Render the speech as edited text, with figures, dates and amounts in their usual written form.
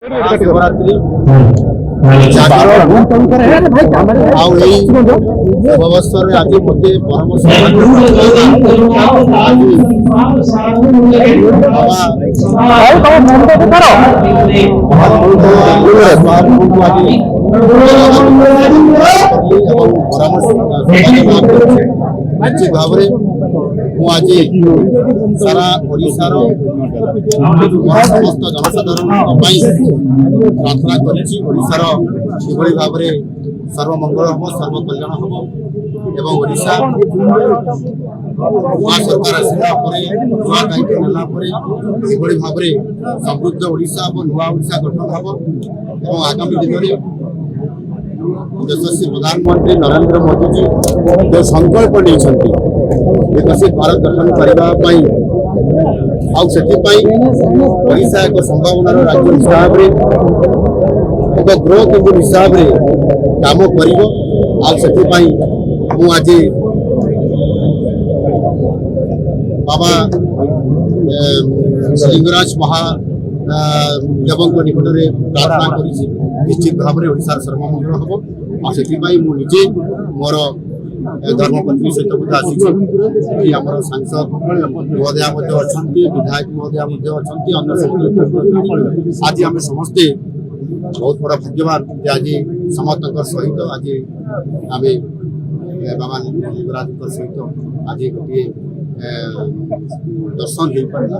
महाशिवरात्रि अवसर आज मते परम निश्चित भाव आज सारा ओडिशार समस्त जनसाधारण प्रार्थना करोडिशार किभली भाव में सर्वमंगल हम सर्वकल्याण हम एवं ओडिशा नूआ सरकार आसला नूआ दायित्व नेला किभली भाव में समृद्ध ओडिशा और नूआ ओडिशा गठन हम एवं आगामी दिन में यशस्वी प्रधानमंत्री नरेंद्र मोदी जी जो संकल्प नहीं विकसित भारत गठन करने ओडिशा एक संभावनार राज्य हिसाब से एक ग्रोथ हिसाब से काम कर आज बाबा लिंगराज महादेव निकट में प्रार्थना कर निश्चित भाव में ओडिशार सर्वमंगल हम आजे मोर धर्मपत्नी सहित आसी सांसद महोदय अच्छा विधायक महोदय अच्छा आज आम समस्ते बहुत बड़ा भाग्यवान आज समस्त सहित आज आम बाबा लिंगराज सहित आज गोटे दर्शन हो पारा।